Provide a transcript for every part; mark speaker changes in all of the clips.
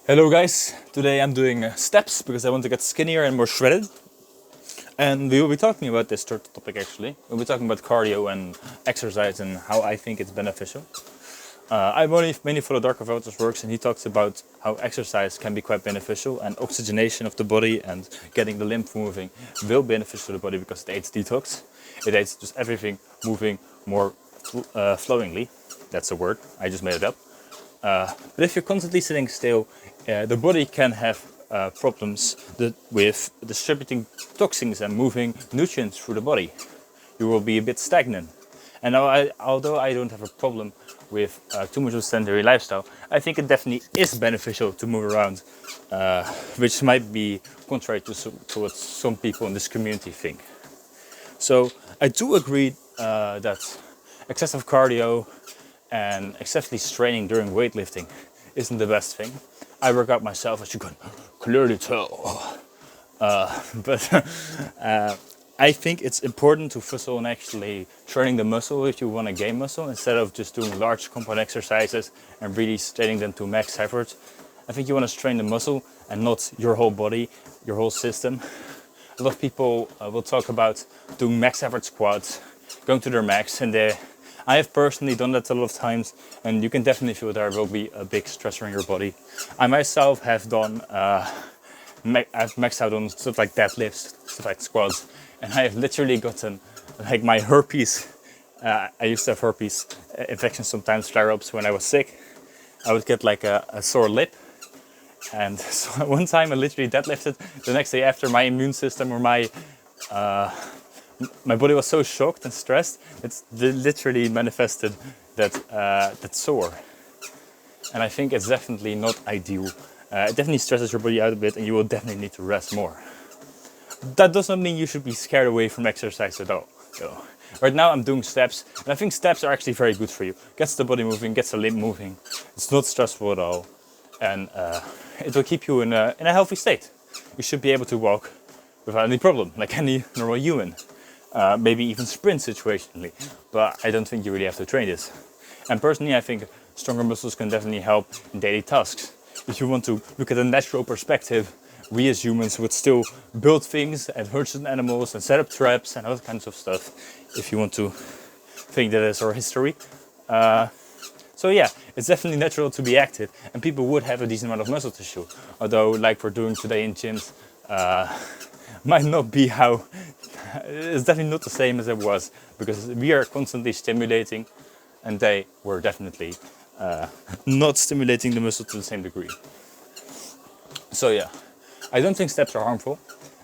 Speaker 1: Hello guys, today I'm doing steps because I want to get skinnier and more shredded. And we will be talking about this third topic actually. We'll be talking about cardio and exercise and how I think it's beneficial. I mainly follow Darko Velter's works, and he talks about how exercise can be quite beneficial, and oxygenation of the body and getting the lymph moving will be beneficial to the body because it aids detox. It aids just everything moving more flowingly. That's a word, I just made it up. But if you're constantly sitting still, the body can have problems with distributing toxins and moving nutrients through the body. You will be a bit stagnant. And now, although I don't have a problem with too much of a sedentary lifestyle, I think it definitely is beneficial to move around, which might be contrary to what some people in this community think. So I do agree that excessive cardio and excessively straining during weightlifting isn't the best thing. I work out myself, as you can clearly tell. But I think it's important to focus on actually training the muscle if you want to gain muscle, instead of just doing large compound exercises and really straining them to max effort. I think you want to strain the muscle and not your whole body, your whole system. A lot of people will talk about doing max effort squats, going to their max, and I have personally done that a lot of times, and you can definitely feel there will be a big stressor in your body. I myself have done, I've maxed out on stuff like deadlifts, stuff like squats, and I have literally gotten like my herpes. I used to have herpes infections, sometimes flare-ups when I was sick. I would get like a sore lip. And so one time I literally deadlifted. The next day after, my immune system or my body was so shocked and stressed, it literally manifested that sore. And I think it's definitely not ideal. It definitely stresses your body out a bit, and you will definitely need to rest more. That does not mean you should be scared away from exercise at all. So, right now I'm doing steps, and I think steps are actually very good for you. Gets the body moving, gets the limb moving. It's not stressful at all, and it will keep you in a healthy state. You should be able to walk without any problem, like any normal human. Maybe even sprint situationally, but I don't think you really have to train this. And personally, I think stronger muscles can definitely help in daily tasks. If you want to look at a natural perspective, we as humans would still build things and hurt certain animals and set up traps and other kinds of stuff, if you want to think that is our history. So yeah, it's definitely natural to be active, and people would have a decent amount of muscle tissue. Although, like we're doing today in gyms, might not be how, it's definitely not the same as it was, because we are constantly stimulating, and they were definitely not stimulating the muscle to the same degree. So yeah, I don't think steps are harmful.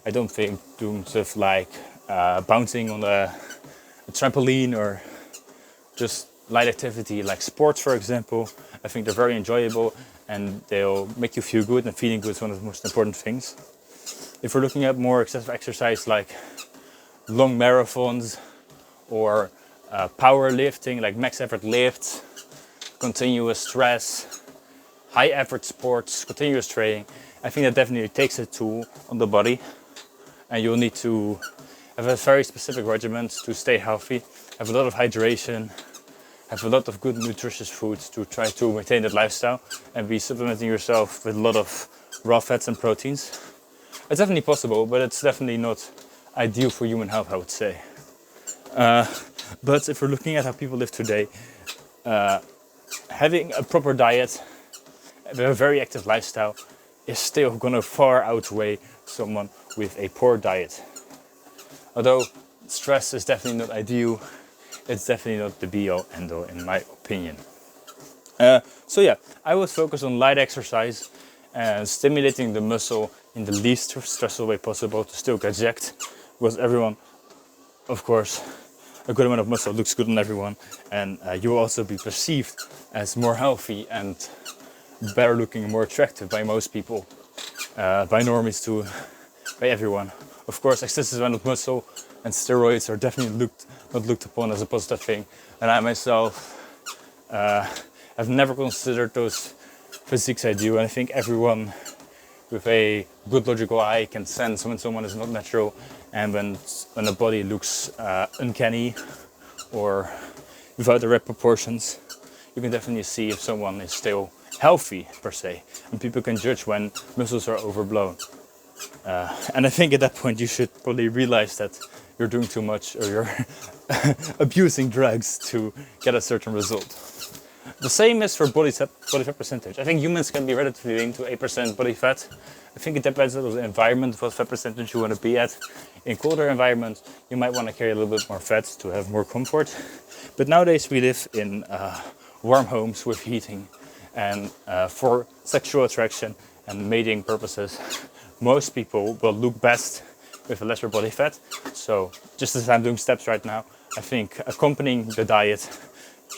Speaker 1: I don't think doing stuff like bouncing on a trampoline or just light activity like sports, for example, I think they're very enjoyable and they'll make you feel good, and feeling good is one of the most important things. If we're looking at more excessive exercise like long marathons or powerlifting, like max effort lifts, continuous stress, high effort sports, continuous training, I think that definitely takes a toll on the body, and you'll need to have a very specific regimen to stay healthy, have a lot of hydration, have a lot of good nutritious foods to try to maintain that lifestyle, and be supplementing yourself with a lot of raw fats and proteins. It's definitely possible, but it's definitely not ideal for human health, I would say. But if we're looking at how people live today, having a proper diet, a very active lifestyle, is still going to far outweigh someone with a poor diet. Although stress is definitely not ideal, it's definitely not the be-all, end-all in my opinion. So yeah, I would focus on light exercise and stimulating the muscle in the least stressful way possible to still get jacked, because everyone, of course, a good amount of muscle looks good on everyone, and you will also be perceived as more healthy and better looking and more attractive by most people, by normies too, by everyone. Of course, excessive amount of muscle and steroids are definitely not looked upon as a positive thing, and I myself have never considered those physiques I do, and I think everyone with a good logical eye can sense when someone is not natural, and when a body looks uncanny or without the right proportions. You can definitely see if someone is still healthy per se, and people can judge when muscles are overblown. And I think at that point you should probably realize that you're doing too much or you're abusing drugs to get a certain result. The same is for body fat percentage. I think humans can be relatively lean to 8% body fat. I think it depends on the environment, what fat percentage you want to be at. In colder environments, you might want to carry a little bit more fat to have more comfort. But nowadays we live in warm homes with heating, and for sexual attraction and mating purposes, most people will look best with a lesser body fat. So just as I'm doing steps right now, I think accompanying the diet,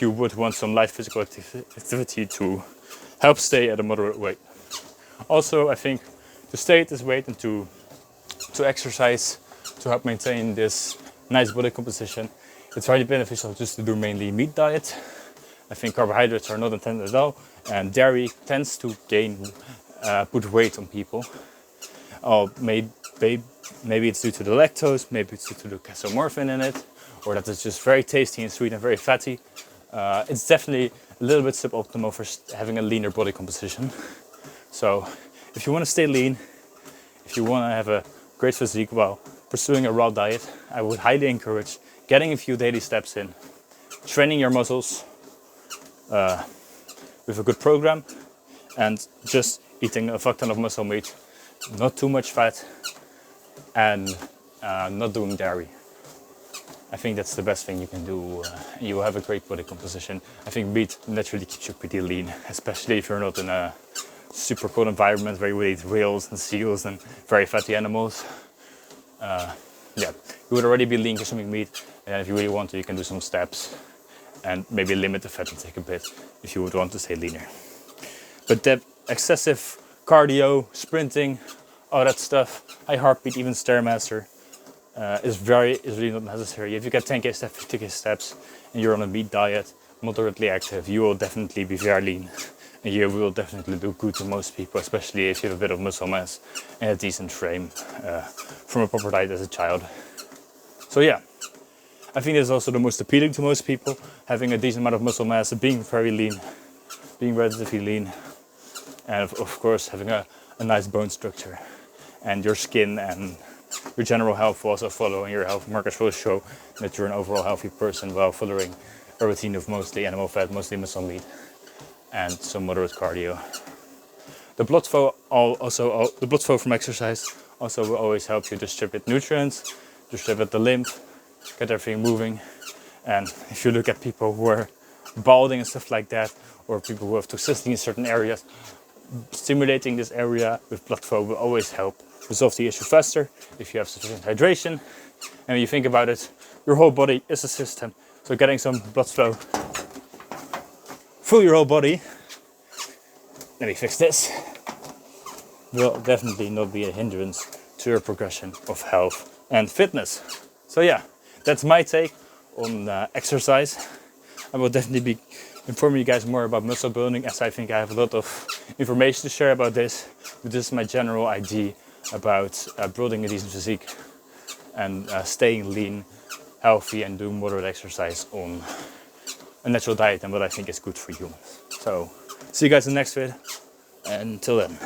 Speaker 1: you would want some light physical activity to help stay at a moderate weight. Also, I think to stay at this weight and to exercise to help maintain this nice body composition, it's very beneficial just to do mainly meat diet. I think carbohydrates are not intended at all, and dairy tends to put weight on people. Maybe it's due to the lactose, maybe it's due to the casomorphin in it, or that it's just very tasty and sweet and very fatty. It's definitely a little bit suboptimal for having a leaner body composition. So if you want to stay lean, if you want to have a great physique while pursuing a raw diet, I would highly encourage getting a few daily steps in, training your muscles with a good program, and just eating a fuck ton of muscle meat, not too much fat, and not doing dairy. I think that's the best thing you can do. You will have a great body composition. I think meat naturally keeps you pretty lean, especially if you're not in a super cold environment where you would eat whales and seals and very fatty animals. You would already be lean consuming meat, and if you really want to, you can do some steps and maybe limit the fat intake a bit if you would want to stay leaner. But that excessive cardio, sprinting, all that stuff, high heartbeat, even Stairmaster, is really not necessary. If you get 10k steps, 50k steps, and you're on a meat diet, moderately active, you will definitely be very lean. And you will definitely do good to most people, especially if you have a bit of muscle mass and a decent frame from a proper diet as a child. So yeah, I think this is also the most appealing to most people, having a decent amount of muscle mass, being very lean, being relatively lean, and of course having a nice bone structure. And your skin and your general health will also follow, and your health markers will show that you're an overall healthy person while following a routine of mostly animal fat, mostly muscle meat, and some moderate cardio. The blood flow from exercise also will always help you distribute nutrients, distribute the lymph, get everything moving. And if you look at people who are balding and stuff like that, or people who have toxicity in certain areas, stimulating this area with blood flow will always help resolve the issue faster if you have sufficient hydration. And when you think about it, your whole body is a system, so getting some blood flow through your whole body, let me fix this, will definitely not be a hindrance to your progression of health and fitness. So yeah, that's my take on exercise. I will definitely be informing you guys more about muscle building, as I think I have a lot of information to share about this. But this is my general idea about building a decent physique and staying lean, healthy, and doing moderate exercise on a natural diet and what I think is good for humans. So see you guys in the next vid, and until then.